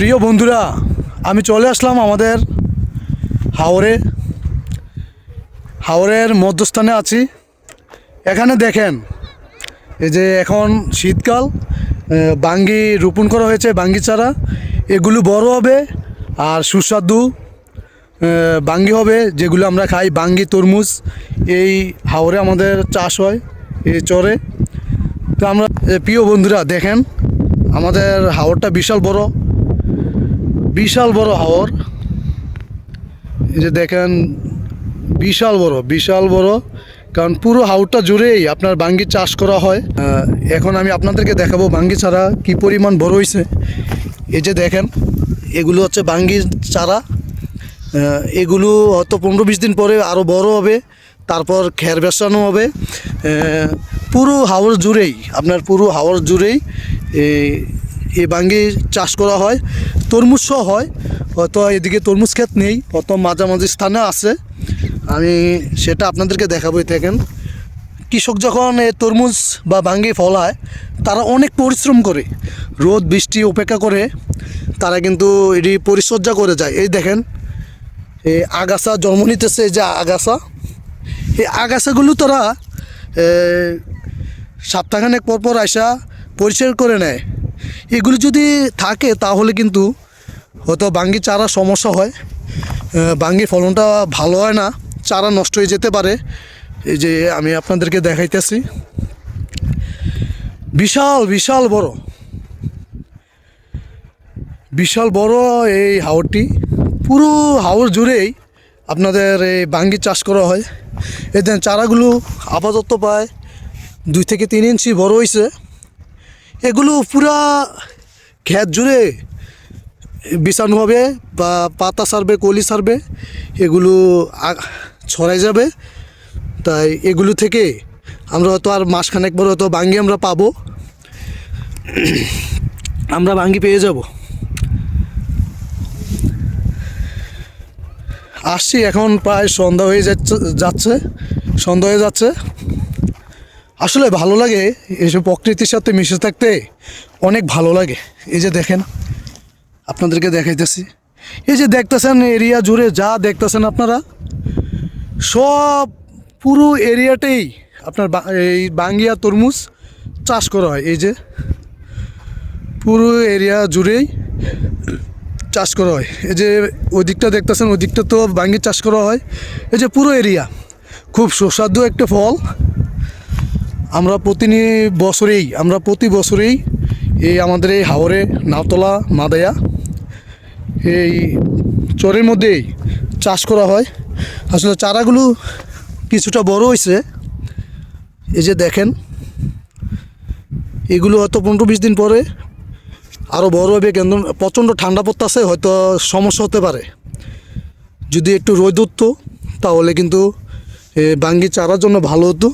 প্রিয় বন্ধুরা, আমি চলে আসলাম আমাদের হাওরের মধ্যস্থানে আছি। এখানে দেখেন, এই যে এখন শীতকাল, বাঙ্গি রোপণ করা হয়েছে, বাঙ্গি চারা। এগুলো বড় হবে আর সুস্বাদু বাঙ্গি হবে, যেগুলো আমরা খাই। বাঙ্গি, তরমুজ এই হাওরে আমাদের চাষ হয়, এই চরে। তো আমরা প্রিয় বন্ধুরা দেখেন, আমাদের হাওরটা বিশাল বড় হাওর। এই যে দেখেন, বিশাল বড়, কারণ পুরো হাওরটা জুড়েই আপনার বাঙ্গি চাষ করা হয়। এখন আমি আপনাদেরকে দেখাবো বাঙ্গি চারা কি পরিমাণ বড় হয়েছে। এই যে দেখেন, এগুলো হচ্ছে বাঙ্গি চারা। এগুলো হয়তো 15-20 দিন পরে আরও বড় হবে, তারপর খের বেসানো হবে। পুরো হাওর জুড়েই এই বাঙ্গি চাষ করা হয়। তরমুজ সহ হয়, হয়তো এদিকে তরমুজ ক্ষেত নেই, হয়তো মাঝামাঝি স্থানে আছে। আমি সেটা আপনাদেরকে দেখাবোই। দেখেন, কৃষক যখন এই তরমুজ বা বাঙ্গি ফলায়, তারা অনেক পরিশ্রম করে, রোদ বৃষ্টি উপেক্ষা করে তারা কিন্তু এটি পরিচর্যা করে যায়। এই দেখেন, এই আগাছা জন্ম নিতেছে, এই যে এই আগাছাগুলো তারা সপ্তাহখানেক পর আইসা পরিষ্কার করে নেয়। এগুলো যদি থাকে তাহলে কিন্তু হয়তো বাঙ্গি চারা সমস্যা হয়, বাঙ্গি ফলনটা ভালো হয় না, চারা নষ্ট হয়ে যেতে পারে। এই যে আমি আপনাদেরকে দেখাইতেছি, বিশাল বড় এই হাওরটি। পুরো হাওর জুড়েই আপনাদের এই বাঙ্গি চাষ করা হয়। এই দেন, চারাগুলো আপাতত প্রায় 2 থেকে 3 ইঞ্চি বড় হয়েছে। এগুলো পুরা ক্ষেত জুড়ে বিছানো হবে, বা পাতা ছাড়বে, কলি ছাড়বে, এগুলো ছড়াই যাবে। তাই এগুলো থেকে আমরা হয়তো আর মাসখানেক পরে হয়তো বাঙ্গি আমরা পাবো, আমরা বাঙ্গি পেয়ে যাব। আসছি, এখন প্রায় সন্ধ্যা হয়ে যাচ্ছে। আসলে ভালো লাগে এসব প্রকৃতির সাথে মিশে থাকতে, অনেক ভালো লাগে। এই যে দেখেন, আপনাদেরকে দেখাইতেছি, এই যে দেখতেছেন এরিয়া জুড়ে যা দেখতেছেন আপনারা, সব পুরো এরিয়াতেই আপনার এই বাঙ্গি আর তরমুজ চাষ করা হয়। এই যে পুরো এরিয়া জুড়েই চাষ করা হয়। এই যে ওই দিকটা দেখতেছেন, ওই দিকটা তো বাঙ্গি চাষ করা হয়। এই যে পুরো এরিয়া খুব সুস্বাদু একটা ফল। আমরা প্রতি বছরেই এই আমাদের এই হাওরে নাওতলা মাদায়া এই চরের মধ্যেই চাষ করা হয়। আসলে চারাগুলো কিছুটা বড় হয়েছে। এই যে দেখেন, এগুলো হয়তো 15-20 দিন পরে আরও বড় হবে, কিন্তু প্রচণ্ড ঠান্ডা পড়তেছে, হয়তো সমস্যা হতে পারে। যদি একটু রোদ উঠতো তাহলে কিন্তু বাঙ্গি চারার জন্য ভালো হতো।